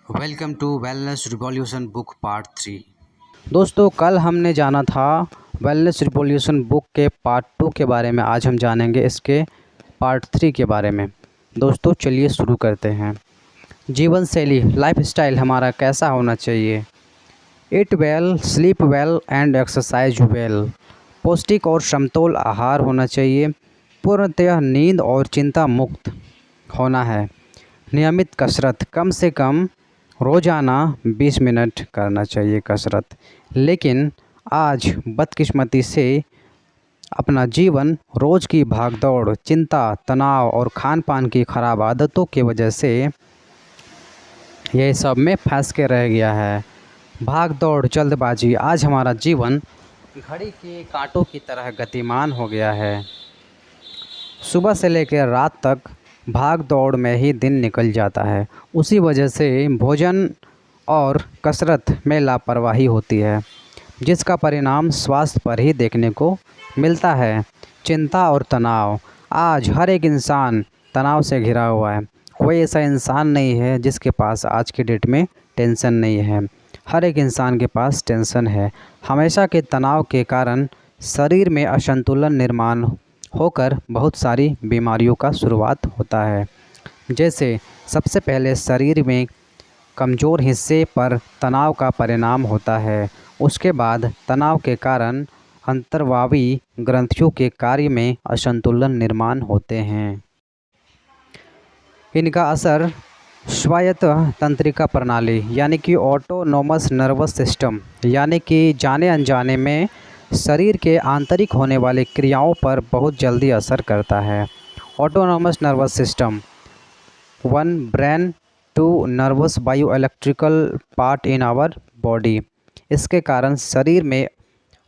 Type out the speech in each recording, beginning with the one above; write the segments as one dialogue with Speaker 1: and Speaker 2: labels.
Speaker 1: Welcome to wellness revolution book part 3।
Speaker 2: दोस्तों, कल हमने जाना था वेलनेस रिवॉल्यूशन बुक के पार्ट 2 के बारे में। आज हम जानेंगे इसके पार्ट 3 के बारे में। दोस्तों, चलिए शुरू करते हैं। जीवन शैली, लाइफस्टाइल हमारा कैसा होना चाहिए? ईट well, sleep well and exercise well. पौष्टिक और समतोल आहार होना चाहिए। पूर्णतः नींद और चिंता मुक्त होना है। नियमित कसरत, कम से कम रोज़ाना 20 मिनट करना चाहिए कसरत। लेकिन आज बदकिस्मती से अपना जीवन रोज़ की भागदौड़, चिंता, तनाव और खान पान की ख़राब आदतों की वजह से यह सब में फंस के रह गया है। भाग दौड़, जल्दबाजी, आज हमारा जीवन घड़ी के कांटों की तरह गतिमान हो गया है। सुबह से लेकर रात तक भाग दौड़ में ही दिन निकल जाता है। उसी वजह से भोजन और कसरत में लापरवाही होती है, जिसका परिणाम स्वास्थ्य पर ही देखने को मिलता है। चिंता और तनाव, आज हर एक इंसान तनाव से घिरा हुआ है। कोई ऐसा इंसान नहीं है जिसके पास आज की डेट में टेंशन नहीं है। हर एक इंसान के पास टेंशन है। हमेशा के तनाव के कारण शरीर में असंतुलन निर्माण होकर बहुत सारी बीमारियों का शुरुआत होता है। जैसे सबसे पहले शरीर में कमज़ोर हिस्से पर तनाव का परिणाम होता है। उसके बाद तनाव के कारण अंतर्वावी ग्रंथियों के कार्य में असंतुलन निर्माण होते हैं। इनका असर स्वायत्त तंत्रिका प्रणाली यानी कि ऑटोनोमस नर्वस सिस्टम यानी कि जाने अनजाने में शरीर के आंतरिक होने वाली क्रियाओं पर बहुत जल्दी असर करता है। Autonomous nervous system, one brain two nervous bio electrical part in our body. इसके कारण शरीर में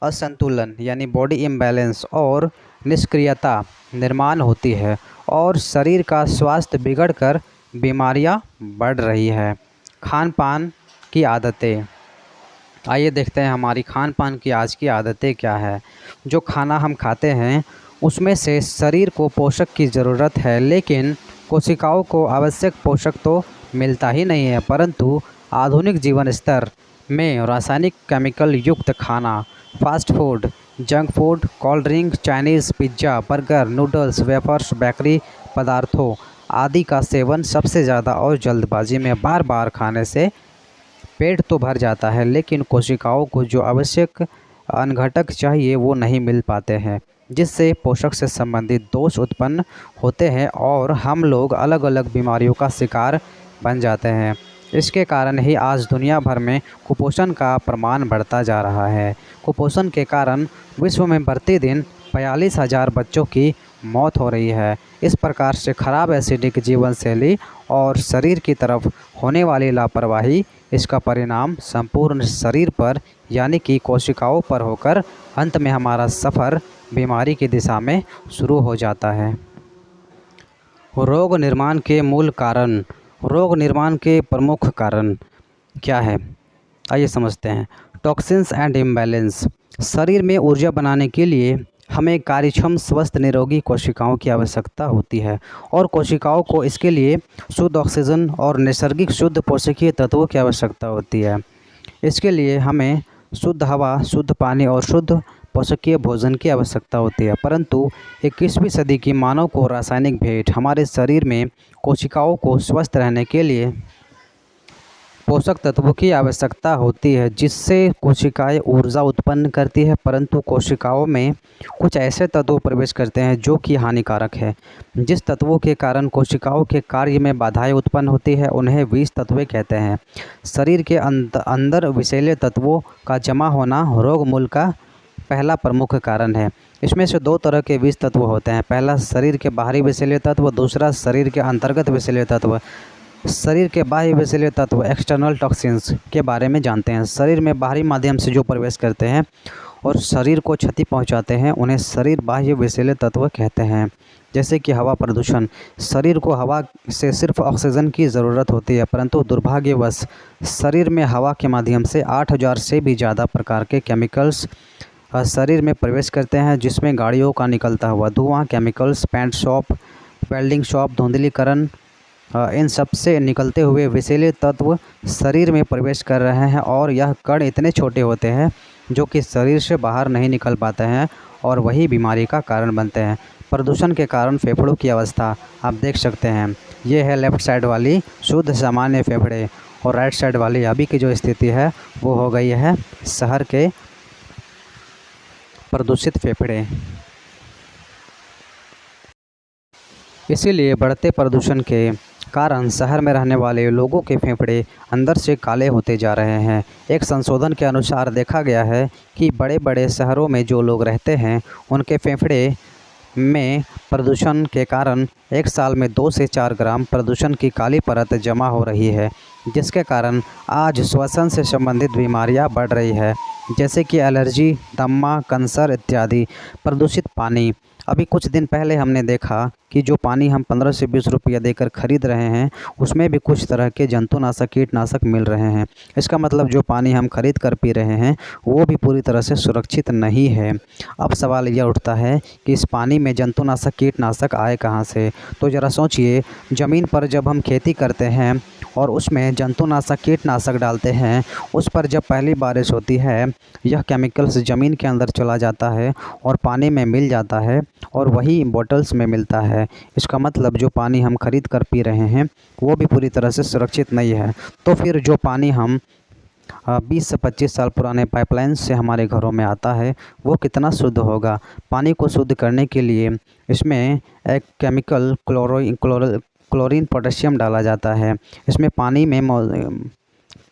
Speaker 2: असंतुलन यानी बॉडी इम्बैलेंस और निष्क्रियता निर्माण होती है और शरीर का स्वास्थ्य बिगड़कर बीमारियां बढ़ रही है। खान पान की आदतें, आइए देखते हैं हमारी खान पान की आज की आदतें क्या है। जो खाना हम खाते हैं उसमें से शरीर को पोषक की ज़रूरत है, लेकिन कोशिकाओं को आवश्यक पोषक तो मिलता ही नहीं है। परंतु आधुनिक जीवन स्तर में रासायनिक केमिकल युक्त खाना, fast food, junk food, cold drink, Chinese, pizza, burger, noodles, wafers, bakery पदार्थों आदि का सेवन सबसे ज़्यादा और जल्दबाजी में बार बार खाने से पेट तो भर जाता है, लेकिन कोशिकाओं को जो आवश्यक अनघटक चाहिए वो नहीं मिल पाते हैं, जिससे पोषक से संबंधित दोष उत्पन्न होते हैं और हम लोग अलग अलग बीमारियों का शिकार बन जाते हैं। इसके कारण ही आज दुनिया भर में कुपोषण का प्रमाण बढ़ता जा रहा है। कुपोषण के कारण विश्व में प्रतिदिन 42,000 बच्चों की मौत हो रही है। इस प्रकार से खराब एसिडिक जीवन शैली और शरीर की तरफ होने वाली लापरवाही, इसका परिणाम संपूर्ण शरीर पर यानी कि कोशिकाओं पर होकर अंत में हमारा सफ़र बीमारी की दिशा में शुरू हो जाता है। रोग निर्माण के मूल कारण, रोग निर्माण के प्रमुख कारण क्या है, आइए समझते हैं। टॉक्सिन्स एंड इम्बैलेंस, शरीर में ऊर्जा बनाने के लिए हमें कार्यक्षम स्वस्थ निरोगी कोशिकाओं की आवश्यकता होती है और कोशिकाओं को इसके लिए शुद्ध ऑक्सीजन और नैसर्गिक शुद्ध पोषकीय तत्वों की आवश्यकता होती है। इसके लिए हमें शुद्ध हवा, शुद्ध पानी और शुद्ध पोषकीय भोजन की आवश्यकता होती है। परंतु 21वीं सदी की मानव को रासायनिक भेंट हमारे शरीर में कोशिकाओं को स्वस्थ रहने के लिए पोषक तत्वों की आवश्यकता होती है, जिससे कोशिकाएं ऊर्जा उत्पन्न करती है। परंतु कोशिकाओं में कुछ ऐसे तत्व प्रवेश करते हैं जो कि हानिकारक है। जिस तत्वों के कारण कोशिकाओं के कार्य में बाधाएं उत्पन्न होती है उन्हें विष तत्व कहते हैं। शरीर के अंदर विषैले तत्वों का जमा होना रोग मूल का पहला प्रमुख कारण है। इसमें से दो तरह के विष तत्व होते हैं। पहला शरीर के बाहरी विषैले तत्व, दूसरा शरीर के अंतर्गत विषैले तत्व। शरीर के बाह्य विषैले तत्व एक्सटर्नल टॉक्सिन्स के बारे में जानते हैं। शरीर में बाहरी माध्यम से जो प्रवेश करते हैं और शरीर को क्षति पहुंचाते हैं उन्हें शरीर बाह्य विषैले तत्व कहते हैं। जैसे कि हवा प्रदूषण, शरीर को हवा से सिर्फ ऑक्सीजन की ज़रूरत होती है, परंतु दुर्भाग्यवश शरीर में हवा के माध्यम से 8,000 से भी ज़्यादा प्रकार के केमिकल्स शरीर में प्रवेश करते हैं, जिसमें गाड़ियों का निकलता हुआ धुआं, chemicals, paint shop, welding shop, धुंधलीकरण इन सब से निकलते हुए विषैले तत्व शरीर में प्रवेश कर रहे हैं और यह कण इतने छोटे होते हैं जो कि शरीर से बाहर नहीं निकल पाते हैं और वही बीमारी का कारण बनते हैं। प्रदूषण के कारण फेफड़ों की अवस्था आप देख सकते हैं। ये है लेफ़्ट साइड वाली शुद्ध सामान्य फेफड़े और राइट साइड वाली अभी की जो स्थिति है वो हो गई है शहर के प्रदूषित फेफड़े। इसीलिए बढ़ते प्रदूषण के कारण शहर में रहने वाले लोगों के फेफड़े अंदर से काले होते जा रहे हैं। एक संशोधन के अनुसार देखा गया है कि बड़े बड़े शहरों में जो लोग रहते हैं उनके फेफड़े में प्रदूषण के कारण एक साल में 2 से 4 ग्राम प्रदूषण की काली परत जमा हो रही है, जिसके कारण आज श्वसन से संबंधित बीमारियां बढ़ रही है, जैसे कि एलर्जी, दमा, कैंसर इत्यादि। प्रदूषित पानी, अभी कुछ दिन पहले हमने देखा कि जो पानी हम 15 से 20 रुपया देकर ख़रीद रहे हैं उसमें भी कुछ तरह के जंतुनाशक, कीटनाशक मिल रहे हैं। इसका मतलब जो पानी हम खरीद कर पी रहे हैं वो भी पूरी तरह से सुरक्षित नहीं है। अब सवाल यह उठता है कि इस पानी में जंतुनाशक, कीटनाशक आए कहाँ से? तो ज़रा सोचिए, ज़मीन पर जब हम खेती करते हैं और उसमें जंतुनाशक, कीटनाशक डालते हैं, उस पर जब पहली बारिश होती है यह केमिकल्स ज़मीन के अंदर चला जाता है और पानी में मिल जाता है और वही बॉटल्स में मिलता है। इसका मतलब जो पानी हम खरीद कर पी रहे हैं वो भी पूरी तरह से सुरक्षित नहीं है। तो फिर जो पानी हम 20 से 25 साल पुराने पाइपलाइन से हमारे घरों में आता है वो कितना शुद्ध होगा? पानी को शुद्ध करने के लिए इसमें एक केमिकल क्लोरीन पोटेशियम डाला जाता है। इसमें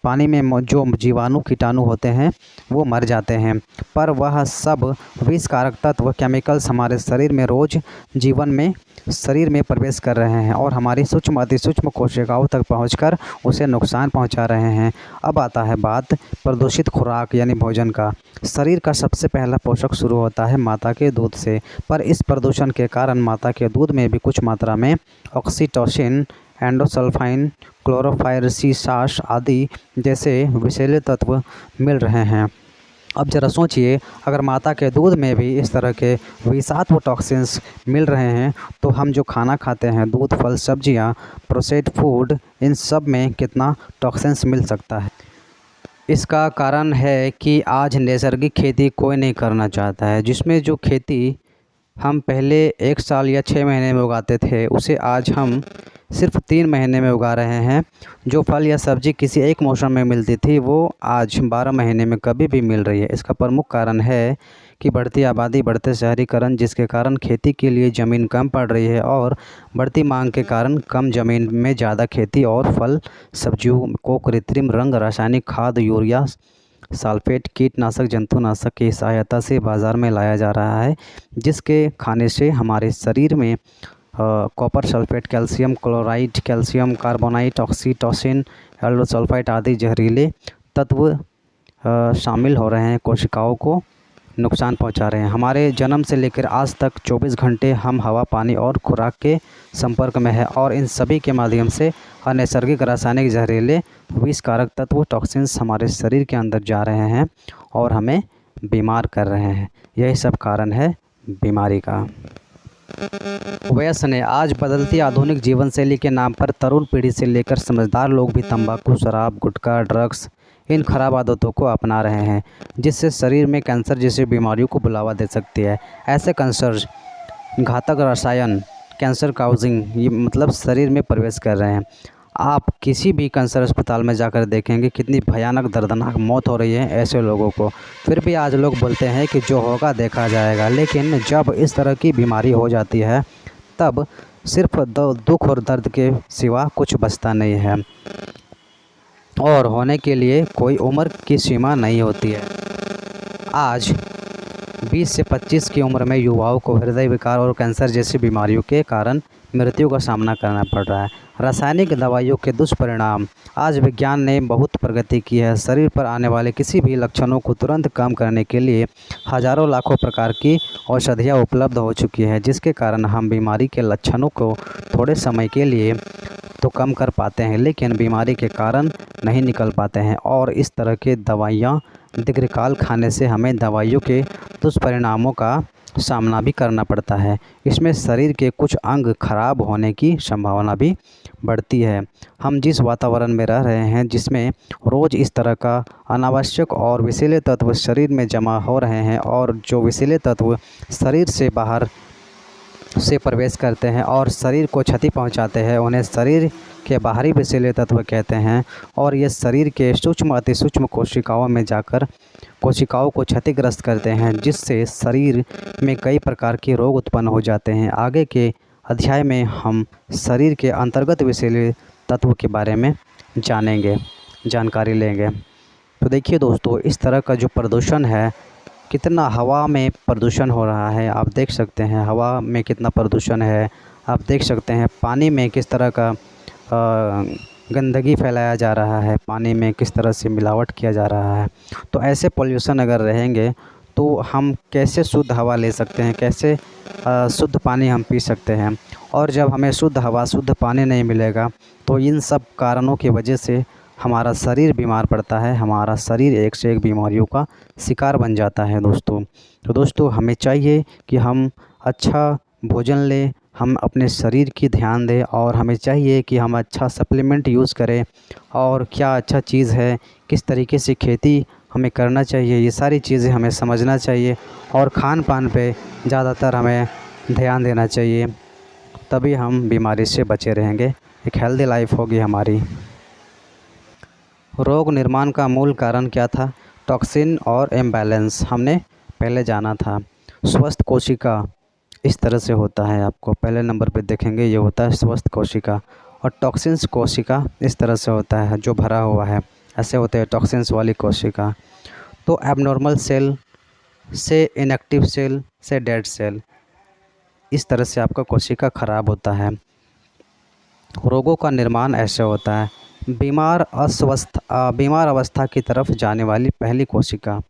Speaker 2: पानी में जो जीवाणु, कीटाणु होते हैं वो मर जाते हैं, पर वह सब विषकारक तत्व, केमिकल्स हमारे शरीर में रोज़ जीवन में शरीर में प्रवेश कर रहे हैं और हमारी सूक्ष्म, अति सूक्ष्म कोशिकाओं तक पहुंचकर उसे नुकसान पहुंचा रहे हैं। अब आता है बात प्रदूषित खुराक यानी भोजन का। शरीर का सबसे पहला पोषक शुरू होता है माता के दूध से, पर इस प्रदूषण के कारण माता के दूध में भी कुछ मात्रा में ऑक्सीटोसिन, एंडोसल्फाइन, क्लोरोफायरिसिसास आदि जैसे विषैले तत्व मिल रहे हैं। अब ज़रा सोचिए, अगर माता के दूध में भी इस तरह के विषाक्त टॉक्सिन्स मिल रहे हैं तो हम जो खाना खाते हैं, दूध, फल, सब्जियां, प्रोसेस्ड फूड, इन सब में कितना टॉक्सिन्स मिल सकता है? इसका कारण है कि आज नैसर्गिक खेती कोई नहीं करना चाहता है, जिसमें जो खेती हम पहले 1 साल या 6 महीने में उगाते थे उसे आज हम सिर्फ 3 महीने में उगा रहे हैं। जो फल या सब्ज़ी किसी एक मौसम में मिलती थी वो आज 12 महीने में कभी भी मिल रही है। इसका प्रमुख कारण है कि बढ़ती आबादी, बढ़ते शहरीकरण, जिसके कारण खेती के लिए ज़मीन कम पड़ रही है और बढ़ती मांग के कारण कम ज़मीन में ज़्यादा खेती और फल सब्जियों को कृत्रिम रंग, रासायनिक खाद, यूरिया, सल्फेट, कीटनाशक, जंतुनाशक की सहायता से बाज़ार में लाया जा रहा है, जिसके खाने से हमारे शरीर में copper sulphate, calcium chloride, calcium carbonite, oxytocin, aldosulphide आदि जहरीले तत्व शामिल हो रहे हैं, कोशिकाओं को नुकसान पहुंचा रहे हैं। हमारे जन्म से लेकर आज तक 24 घंटे हम हवा, पानी और खुराक के संपर्क में है और इन सभी के माध्यम से अनैसर्गिक, रासायनिक, जहरीले, विषकारक तत्व, टॉक्सिन्स हमारे शरीर के अंदर जा रहे हैं और हमें बीमार कर रहे हैं। यही सब कारण है बीमारी का। व्यसन है। आज बदलती आधुनिक जीवन शैली के नाम पर तरुण पीढ़ी से लेकर समझदार लोग भी तंबाकू, शराब, गुटखा, ड्रग्स, इन खराब आदतों को अपना रहे हैं, जिससे शरीर में कैंसर जैसी बीमारियों को बुलावा दे सकती है। ऐसे कैंसर घातक रसायन, कैंसर काउजिंग, ये मतलब शरीर में प्रवेश कर रहे हैं। आप किसी भी कैंसर अस्पताल में जाकर देखेंगे कितनी भयानक, दर्दनाक मौत हो रही है ऐसे लोगों को। फिर भी आज लोग बोलते हैं कि जो होगा देखा जाएगा, लेकिन जब इस तरह की बीमारी हो जाती है तब सिर्फ दुख और दर्द के सिवा कुछ बचता नहीं है और होने के लिए कोई उम्र की सीमा नहीं होती है। आज 20 से 25 की उम्र में युवाओं को हृदय विकार और कैंसर जैसी बीमारियों के कारण मृत्यु का सामना करना पड़ रहा है। रासायनिक दवाइयों के दुष्परिणाम। आज विज्ञान ने बहुत प्रगति की है। शरीर पर आने वाले किसी भी लक्षणों को तुरंत कम करने के लिए हज़ारों लाखों प्रकार की औषधियाँ उपलब्ध हो चुकी है, जिसके कारण हम बीमारी के लक्षणों को थोड़े समय के लिए तो कम कर पाते हैं, लेकिन बीमारी के कारण नहीं निकल पाते हैं। और इस तरह के दवाइयाँ दीर्घकाल खाने से हमें दवाइयों के दुष्परिणामों का सामना भी करना पड़ता है। इसमें शरीर के कुछ अंग खराब होने की संभावना भी बढ़ती है। हम जिस वातावरण में रह रहे हैं, जिसमें रोज़ इस तरह का अनावश्यक और विषैले तत्व शरीर में जमा हो रहे हैं, और जो विषैले तत्व शरीर से बाहर से प्रवेश करते हैं और शरीर को क्षति पहुंचाते हैं, उन्हें शरीर के बाहरी विषैले तत्व कहते हैं। और ये शरीर के सूक्ष्म अति सूक्ष्म कोशिकाओं में जाकर कोशिकाओं को क्षतिग्रस्त करते हैं, जिससे शरीर में कई प्रकार के रोग उत्पन्न हो जाते हैं। आगे के अध्याय में हम शरीर के अंतर्गत विषैले तत्व के बारे में जानकारी लेंगे। तो देखिए दोस्तों, इस तरह का जो प्रदूषण है, कितना हवा में प्रदूषण हो रहा है, आप देख सकते हैं हवा में कितना प्रदूषण है। आप देख सकते हैं पानी में किस तरह का गंदगी फैलाया जा रहा है, पानी में किस तरह से मिलावट किया जा रहा है। तो ऐसे पोल्यूशन अगर रहेंगे तो हम कैसे शुद्ध हवा ले सकते हैं, कैसे शुद्ध पानी हम पी सकते हैं। और जब हमें शुद्ध हवा शुद्ध पानी नहीं मिलेगा तो इन सब कारणों की वजह से हमारा शरीर बीमार पड़ता है, हमारा शरीर एक से एक बीमारियों का शिकार बन जाता है दोस्तों। तो दोस्तों, हमें चाहिए कि हम अच्छा भोजन लें, हम अपने शरीर की ध्यान दें, और हमें चाहिए कि हम अच्छा सप्लीमेंट यूज़ करें, और क्या अच्छा चीज़ है, किस तरीके से खेती हमें करना चाहिए, ये सारी चीज़ें हमें समझना चाहिए। और खान पान पे ज़्यादातर हमें ध्यान देना चाहिए, तभी हम बीमारी से बचे रहेंगे, एक हेल्दी लाइफ होगी हमारी। रोग निर्माण का मूल कारण क्या था? टॉक्सिन और इम्बैलेंस हमने पहले जाना था। स्वस्थ कोशिका इस तरह से होता है, आपको पहले नंबर पे देखेंगे ये होता है स्वस्थ कोशिका। और टॉक्सिन्स कोशिका इस तरह से होता है, जो भरा हुआ है, ऐसे होते हैं टॉक्सिन्स वाली कोशिका। तो एबनॉर्मल सेल से इनएक्टिव सेल से डेड सेल, इस तरह से आपका कोशिका ख़राब होता है। रोगों का निर्माण ऐसे होता है। बीमार अवस्था की तरफ जाने वाली पहली कोशिका,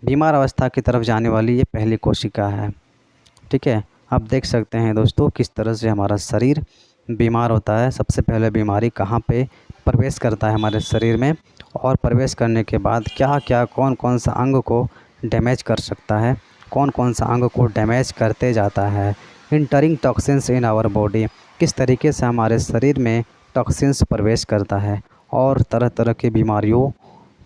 Speaker 2: बीमार अवस्था की तरफ जाने वाली ये पहली कोशिका है। ठीक है, आप देख सकते हैं दोस्तों किस तरह से हमारा शरीर बीमार होता है। सबसे पहले बीमारी कहाँ पे प्रवेश करता है हमारे शरीर में, और प्रवेश करने के बाद क्या क्या कौन कौन सा अंग को डैमेज कर सकता है, कौन कौन सा अंग को डैमेज करते जाता है। Entering toxins in our body, किस तरीके से हमारे शरीर में टॉक्सिन्स प्रवेश करता है और तरह तरह की बीमारियों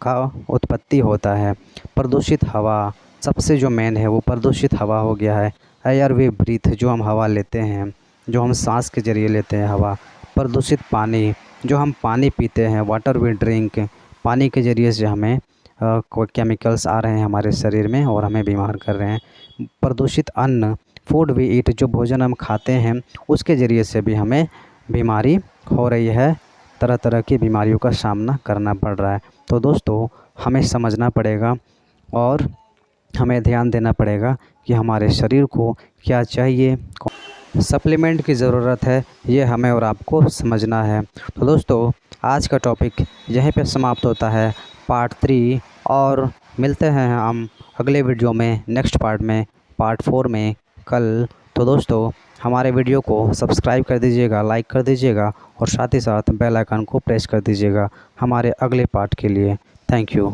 Speaker 2: का उत्पत्ति होता है। प्रदूषित हवा सबसे जो मेन है, वो प्रदूषित हवा हो गया है। एयर वी ब्रीथ, जो हम हवा लेते हैं, जो हम सांस के ज़रिए लेते हैं हवा। प्रदूषित पानी, जो हम पानी पीते हैं, वाटर वी ड्रिंक, पानी के ज़रिए से हमें कोई केमिकल्स आ रहे हैं हमारे शरीर में और हमें बीमार कर रहे हैं। प्रदूषित अन्न, फूड वी ईट, जो भोजन हम खाते हैं उसके ज़रिए से भी हमें बीमारी हो रही है, तरह तरह की बीमारियों का सामना करना पड़ रहा है। तो दोस्तों, हमें समझना पड़ेगा और हमें ध्यान देना पड़ेगा कि हमारे शरीर को क्या चाहिए, सप्लीमेंट की ज़रूरत है, ये हमें और आपको समझना है। तो दोस्तों, आज का टॉपिक यहीं पे समाप्त होता है, पार्ट 3, और मिलते हैं हम अगले वीडियो में, नेक्स्ट पार्ट में, पार्ट 4 में कल। तो दोस्तों, हमारे वीडियो को सब्सक्राइब कर दीजिएगा, लाइक कर दीजिएगा, और साथ ही साथ बेल आइकन को प्रेस कर दीजिएगा हमारे अगले पार्ट के लिए। Thank you.